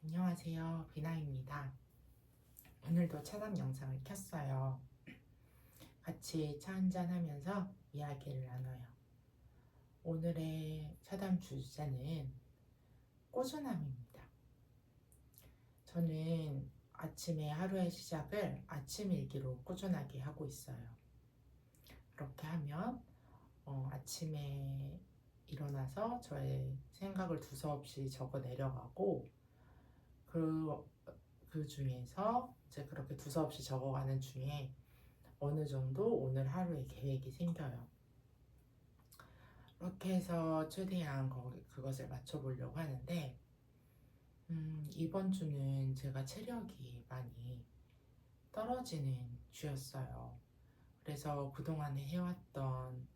안녕하세요, 비나입니다. 오늘도 차담 영상을 켰어요. 같이 차 한잔 하면서 이야기를 나눠요. 오늘의 차담 주제는 꾸준함입니다. 저는 아침에 하루의 시작을 아침 일기로 꾸준하게 하고 있어요. 그렇게 하면 아침에 일어나서 저의 생각을 두서없이 적어 내려가고 그 중에서 이제 그렇게 두서없이 적어가는 중에 어느 정도 오늘 하루의 계획이 생겨요. 그렇게 해서 최대한 그것을 맞춰보려고 하는데 이번 주는 제가 체력이 많이 떨어지는 주였어요. 그래서 그동안에 해왔던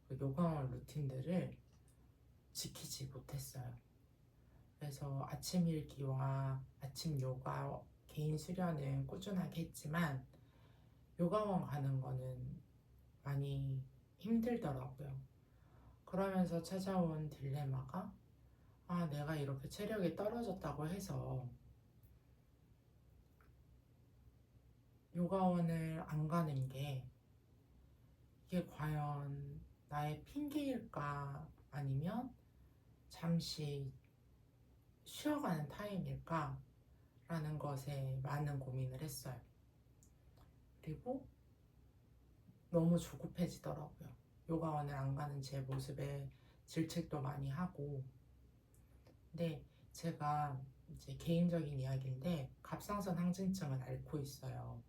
그 요가원 루틴들을 지키지 못했어요. 그래서 아침 일기와 아침 요가, 개인 수련은 꾸준하게 했지만 요가원 가는 거는 많이 힘들더라고요. 그러면서 찾아온 딜레마가 내가 이렇게 체력이 떨어졌다고 해서 요가원을 안 가는 게 이게 과연 나의 핑계일까 아니면 잠시 쉬어가는 타임일까 라는 것에 많은 고민을 했어요. 그리고 너무 조급해지더라고요. 요가원을 안 가는 제 모습에 질책도 많이 하고. 근데 제가 이제 개인적인 이야기인데 갑상선 항진증을 앓고 있어요.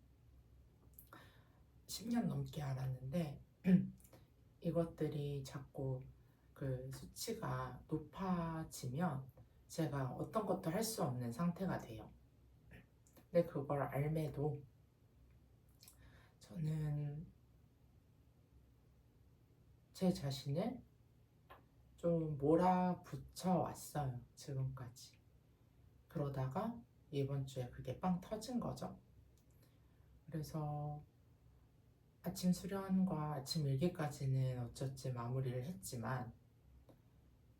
10년 넘게 앓았는데 이것들이 자꾸 그 수치가 높아지면 제가 어떤 것도 할 수 없는 상태가 돼요. 근데 그걸 알매도 저는 제 자신을 좀 몰아붙여 왔어요, 지금까지. 그러다가 이번 주에 그게 빵 터진 거죠. 그래서 아침 수련과 아침 일기까지는 어쩌지 마무리를 했지만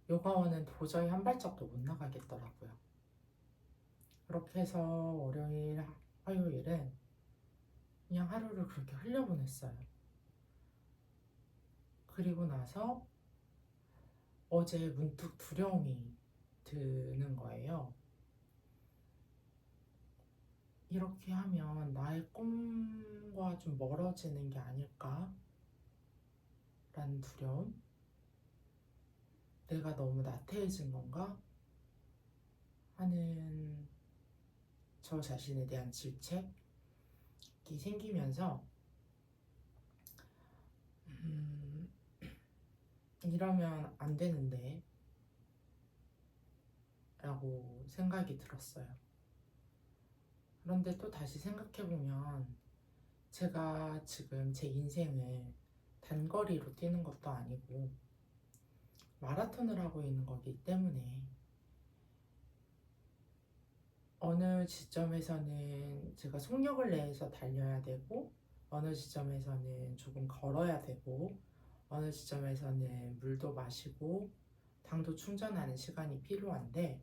요가원은 도저히 한 발짝도 못 나가겠더라고요. 그렇게 해서 월요일, 화요일은 그냥 하루를 그렇게 흘려보냈어요. 그리고 나서 어제 문득 두려움이 드는 거예요. 이렇게 하면 나의 꿈과 좀 멀어지는 게 아닐까? 라는 두려움? 내가 너무 나태해진 건가? 하는 저 자신에 대한 질책이 생기면서 이러면 안 되는데 라고 생각이 들었어요. 그런데 또 다시 생각해보면 제가 지금 제 인생을 단거리로 뛰는 것도 아니고 마라톤을 하고 있는 거기 때문에 어느 지점에서는 제가 속력을 내서 달려야 되고 어느 지점에서는 조금 걸어야 되고 어느 지점에서는 물도 마시고 당도 충전하는 시간이 필요한데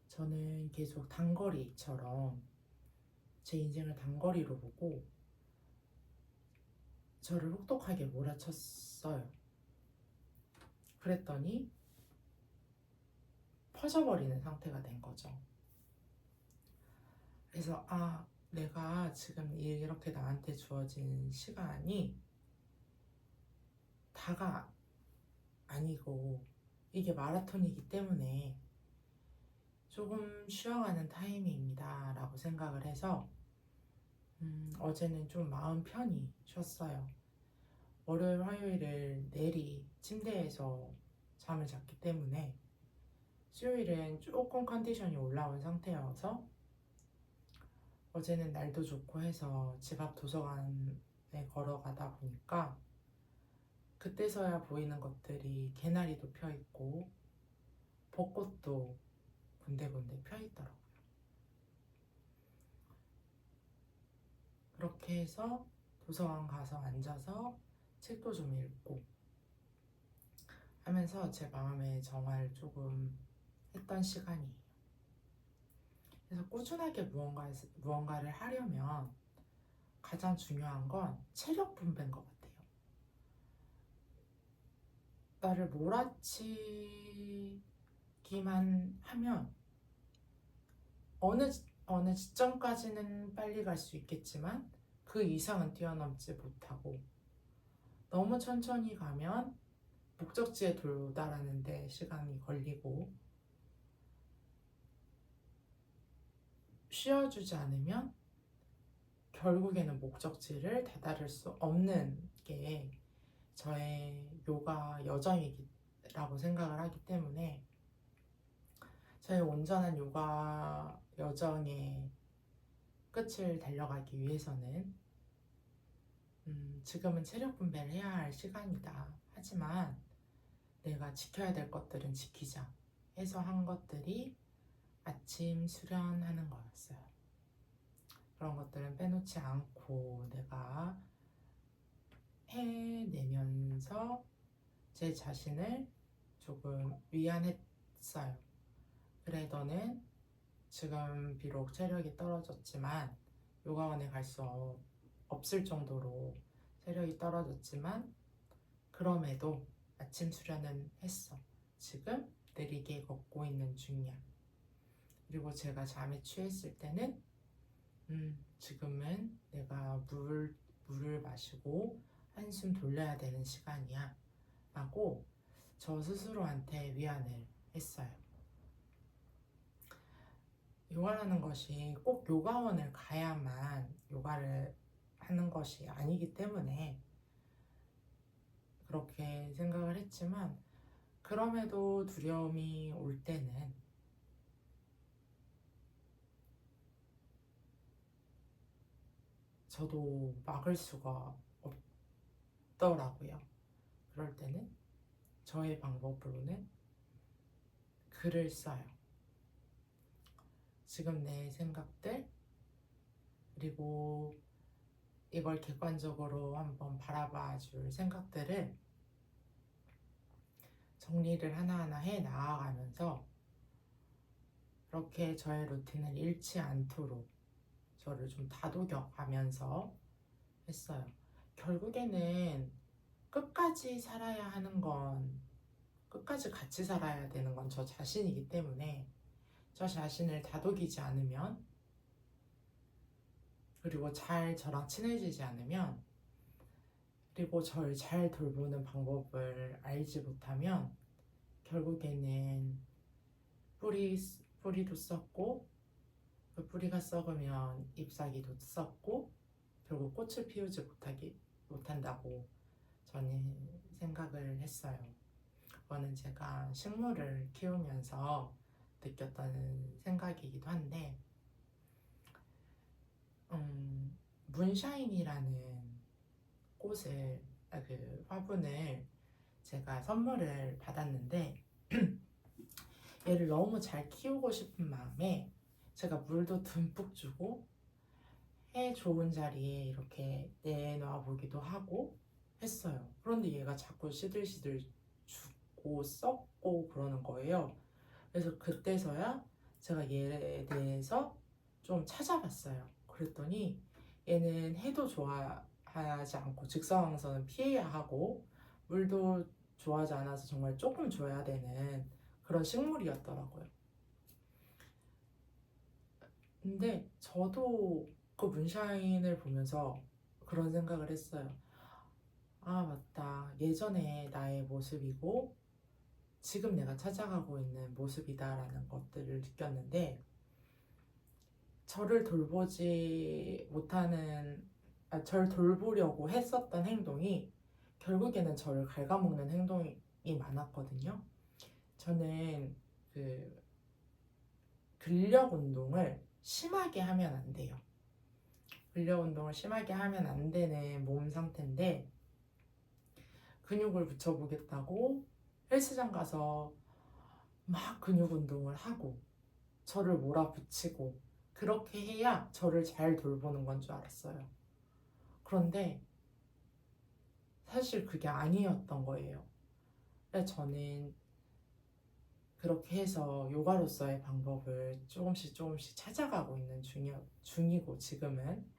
저는 계속 단거리처럼 제 인생을 단거리로 보고 저를 혹독하게 몰아쳤어요. 그랬더니 퍼져버리는 상태가 된 거죠. 그래서 내가 지금 이렇게 나한테 주어진 시간이 다가 아니고 이게 마라톤이기 때문에 조금 쉬어가는 타이밍입니다 라고 생각을 해서 어제는 좀 마음 편히 쉬었어요. 월요일, 화요일을 내리 침대에서 잠을 잤기 때문에 수요일은 조금 컨디션이 올라온 상태여서 어제는 날도 좋고 해서 집 앞 도서관에 걸어가다 보니까 그때서야 보이는 것들이 개나리도 펴있고 벚꽃도 군데군데 펴있더라고요. 그렇게 해서 도서관 가서 앉아서 책도 좀 읽고 하면서 제 마음의 정화를 조금 했던 시간이에요. 그래서 꾸준하게 무언가를 하려면 가장 중요한 건 체력 분배인 것 같아요. 나를 몰아치기만 하면 어느 지점까지는 빨리 갈 수 있겠지만 그 이상은 뛰어넘지 못하고, 너무 천천히 가면 목적지에 도달하는 데 시간이 걸리고, 쉬어주지 않으면 결국에는 목적지를 다다를 수 없는 게 저의 요가 여정이라고 생각을 하기 때문에, 저의 온전한 요가 여정의 끝을 달려가기 위해서는 지금은 체력 분배를 해야 할 시간이다. 하지만 내가 지켜야 될 것들은 지키자 해서 한 것들이 아침 수련하는 거였어요. 그런 것들은 빼놓지 않고 내가 해내면서 제 자신을 조금 위안했어요. 그래, 너는 지금 비록 체력이 떨어졌지만, 요가원에 갈 수 없을 정도로 체력이 떨어졌지만, 그럼에도 아침 수련은 했어. 지금 느리게 걷고 있는 중이야. 그리고 제가 잠에 취했을 때는 지금은 내가 물을 마시고 한숨 돌려야 되는 시간이야 라고 저 스스로한테 위안을 했어요. 요가라는 것이 꼭 요가원을 가야만 요가를 하는 것이 아니기 때문에 그렇게 생각을 했지만, 그럼에도 두려움이 올 때는 저도 막을 수가 없더라고요. 그럴 때는 저의 방법으로는 글을 써요. 지금 내 생각들, 그리고 이걸 객관적으로 한번 바라봐 줄 생각들을 정리를 하나하나 해 나아가면서, 그렇게 저의 루틴을 잃지 않도록 저를 좀 다독여가면서 했어요. 결국에는 끝까지 살아야 하는 건, 끝까지 같이 살아야 되는 건 저 자신이기 때문에, 저 자신을 다독이지 않으면, 그리고 잘 저랑 친해지지 않으면, 그리고 저를 잘 돌보는 방법을 알지 못하면 결국에는 뿌리도 썩고, 그 뿌리가 썩으면 잎사귀도 썩고, 결국 꽃을 피우지 못한다고 저는 생각을 했어요. 그거는 제가 식물을 키우면서 느꼈던 생각이기도 한데, 문샤인이라는 그 화분을 제가 선물을 받았는데, 얘를 너무 잘 키우고 싶은 마음에 제가 물도 듬뿍 주고 해 좋은 자리에 이렇게 내놔 보기도 하고 했어요. 그런데 얘가 자꾸 시들시들 죽고 썩고 그러는 거예요. 그래서 그때서야 제가 얘에 대해서 좀 찾아봤어요. 그랬더니 얘는 해도 좋아하지 않고 직사광선은 피해야 하고, 물도 좋아하지 않아서 정말 조금 줘야 되는 그런 식물이었더라고요. 근데 저도 그 문샤인을 보면서 그런 생각을 했어요. 아, 맞다. 예전에 나의 모습이고 지금 내가 찾아가고 있는 모습이다라는 것들을 느꼈는데, 저를 돌보지 못하는, 저를 돌보려고 했었던 행동이 결국에는 저를 갉아먹는 행동이 많았거든요. 저는 그 근력 운동을 심하게 하면 안 돼요. 근력 운동을 심하게 하면 안 되는 몸 상태인데, 근육을 붙여보겠다고 헬스장 가서 막 근육 운동을 하고 저를 몰아붙이고 그렇게 해야 저를 잘 돌보는 건 줄 알았어요. 그런데 사실 그게 아니었던 거예요. 저는 그렇게 해서 요가로서의 방법을 조금씩 찾아가고 있는 중이고 지금은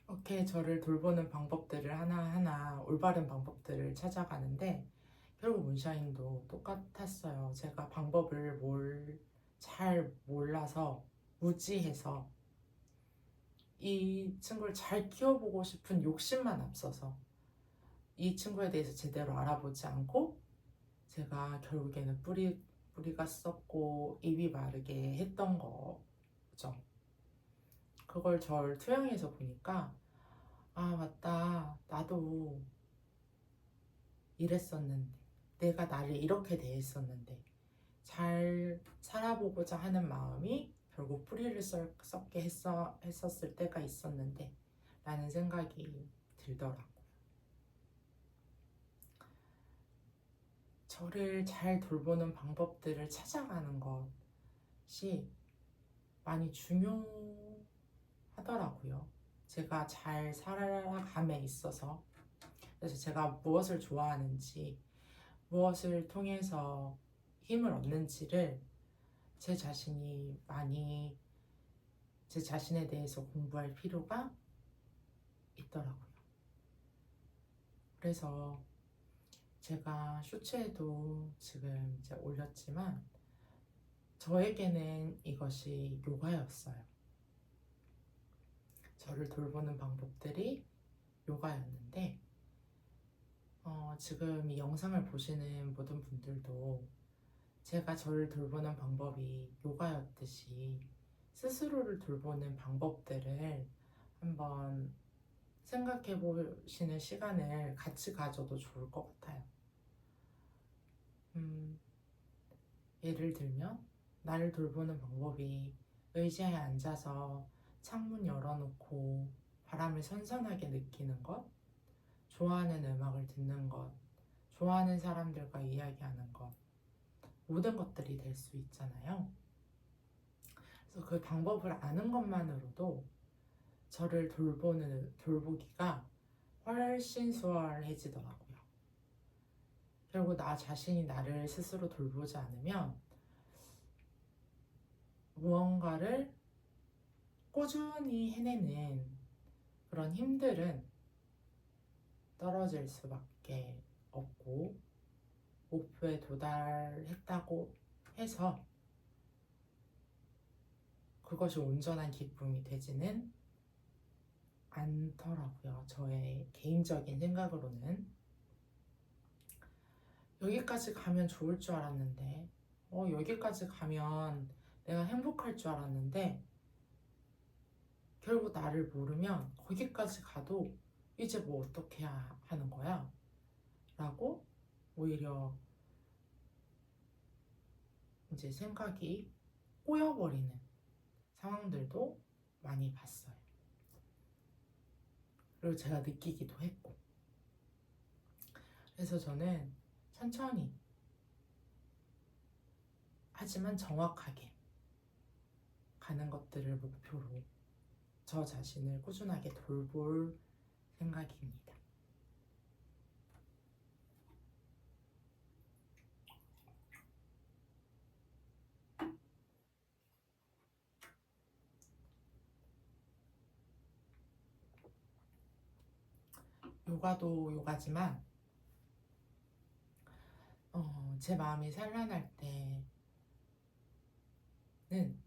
이렇게 저를 돌보는 방법들을 하나하나 올바른 방법들을 찾아가는데 결국 문샤인도 똑같았어요. 제가 방법을 잘 몰라서 무지해서 이 친구를 잘 키워보고 싶은 욕심만 앞서서 이 친구에 대해서 제대로 알아보지 않고 제가 결국에는 뿌리가 썩고 입이 마르게 했던 거죠. 그걸 절 투영해서 보니까 아 맞다, 나도 이랬었는데, 내가 나를 이렇게 대했었는데 잘 살아보고자 하는 마음이 결국 뿌리를 썩게 했었을 때가 있었는데 라는 생각이 들더라고요. 저를 잘 돌보는 방법들을 찾아가는 것이 많이 중요하더라고요. 제가 잘 살아감에 있어서. 그래서 제가 무엇을 좋아하는지, 무엇을 통해서 힘을 얻는지를 제 자신에 대해서 공부할 필요가 있더라고요. 그래서 제가 쇼츠에도 지금 이제 올렸지만 저에게는 이것이 요가였어요. 저를 돌보는 방법들이 요가였는데 지금 이 영상을 보시는 모든 분들도 제가 저를 돌보는 방법이 요가였듯이 스스로를 돌보는 방법들을 한번 생각해 보시는 시간을 같이 가져도 좋을 것 같아요. 예를 들면 나를 돌보는 방법이 의자에 앉아서 창문 열어놓고 바람을 선선하게 느끼는 것, 좋아하는 음악을 듣는 것, 좋아하는 사람들과 이야기하는 것, 모든 것들이 될 수 있잖아요. 그래서 그 방법을 아는 것만으로도 저를 돌보기가 훨씬 수월해지더라고요. 그리고 나 자신이 나를 스스로 돌보지 않으면 무언가를 꾸준히 해내는 그런 힘들은 떨어질 수밖에 없고, 목표에 도달했다고 해서 그것이 온전한 기쁨이 되지는 않더라고요. 저의 개인적인 생각으로는. 여기까지 가면 좋을 줄 알았는데, 여기까지 가면 내가 행복할 줄 알았는데, 결국 나를 모르면 거기까지 가도 이제 뭐 어떻게 하는 거야? 라고 오히려 이제 생각이 꼬여버리는 상황들도 많이 봤어요. 그리고 제가 느끼기도 했고. 그래서 저는 천천히 하지만 정확하게 가는 것들을 목표로 저 자신을 꾸준하게 돌볼 생각입니다. 요가도 요가지만 제 마음이 산란할 때는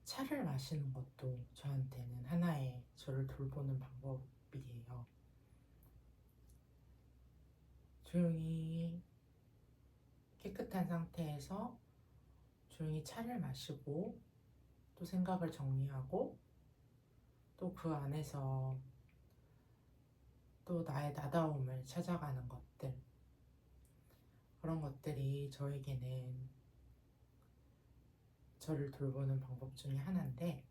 차를 마시는 것도 저한테는 하나의 저를 돌보는 방법이에요. 조용히 깨끗한 상태에서 조용히 차를 마시고 또 생각을 정리하고 또 그 안에서 또 나의 나다움을 찾아가는 것들, 그런 것들이 저에게는 저를 돌보는 방법 중에 하나인데,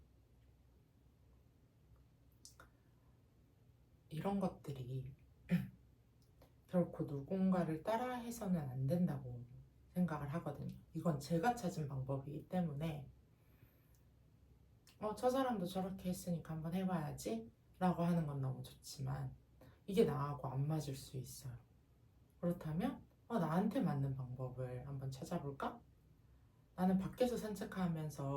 이런 것들이 결코 누군가를 따라해서는 안 된다고 생각을 하거든요. 이건 제가 찾은 방법이기 때문에 저 사람도 저렇게 했으니까 한번 해봐야지 라고 하는 건 너무 좋지만 이게 나하고 안 맞을 수 있어요. 그렇다면 나한테 맞는 방법을 한번 찾아볼까? 나는 밖에서 산책하면서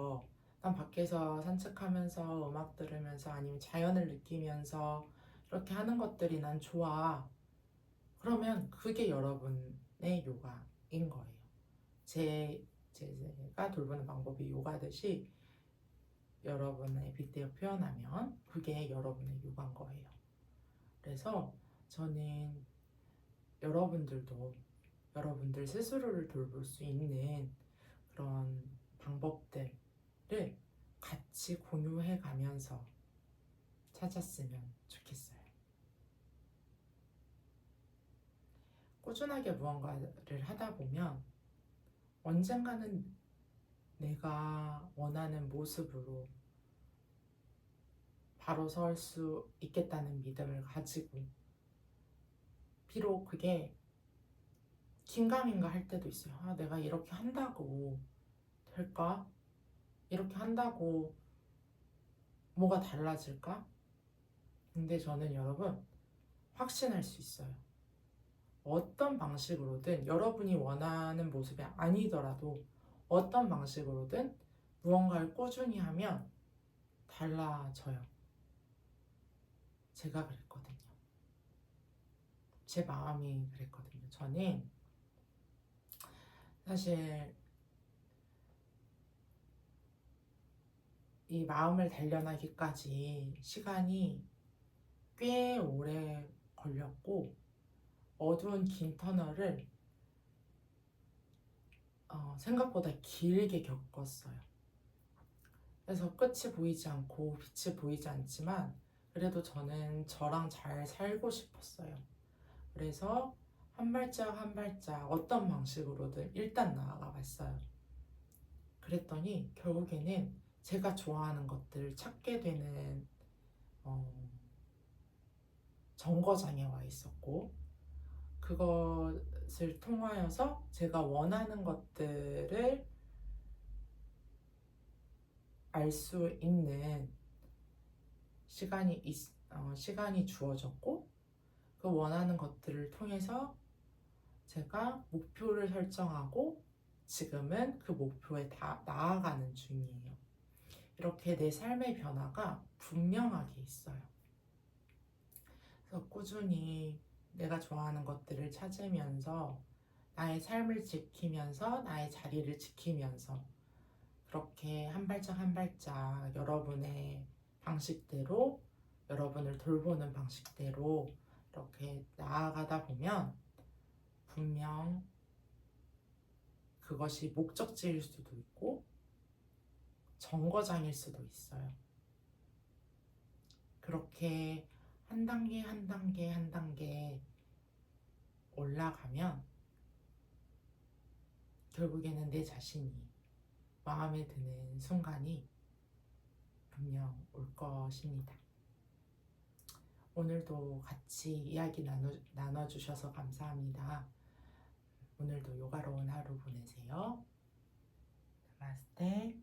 음악 들으면서 아니면 자연을 느끼면서 이렇게 하는 것들이 난 좋아. 그러면 그게 여러분의 요가인 거예요. 제가 돌보는 방법이 요가듯이 여러분의 빗대어 표현하면 그게 여러분의 요가인 거예요. 그래서 저는 여러분들도 여러분들 스스로를 돌볼 수 있는 그런 방법들을 같이 공유해 가면서 찾았으면 좋겠어요. 꾸준하게 무언가를 하다 보면 언젠가는 내가 원하는 모습으로 바로 설 수 있겠다는 믿음을 가지고, 비록 그게 긴가민가 할 때도 있어요. 내가 이렇게 한다고 될까? 이렇게 한다고 뭐가 달라질까? 근데 저는 여러분 확신할 수 있어요. 어떤 방식으로든 여러분이 원하는 모습이 아니더라도 어떤 방식으로든 무언가를 꾸준히 하면 달라져요. 제가 그랬거든요. 제 마음이 그랬거든요. 저는 사실 이 마음을 단련하기까지 시간이 꽤 오래 걸렸고 어두운 긴 터널을 생각보다 길게 겪었어요. 그래서 끝이 보이지 않고 빛이 보이지 않지만 그래도 저는 저랑 잘 살고 싶었어요. 그래서 한 발짝 한 발짝 어떤 방식으로든 일단 나아가 봤어요. 그랬더니 결국에는 제가 좋아하는 것들을 찾게 되는 정거장에 와 있었고, 그것을 통하여서 제가 원하는 것들을 알 수 있는 시간이 주어졌고, 그 원하는 것들을 통해서 제가 목표를 설정하고 지금은 그 목표에 다 나아가는 중이에요. 이렇게 내 삶의 변화가 분명하게 있어요. 그래서 꾸준히 내가 좋아하는 것들을 찾으면서 나의 삶을 지키면서 나의 자리를 지키면서 그렇게 한 발짝 한 발짝 여러분의 방식대로, 여러분을 돌보는 방식대로 이렇게 나아가다 보면 분명 그것이 목적지일 수도 있고 정거장일 수도 있어요. 그렇게 한 단계 한 단계 한 단계 올라가면 결국에는 내 자신이 마음에 드는 순간이 분명 올 것입니다. 오늘도 같이 이야기 나눠주셔서 감사합니다. 오늘도 요가로운 하루 보내세요. 나마스테.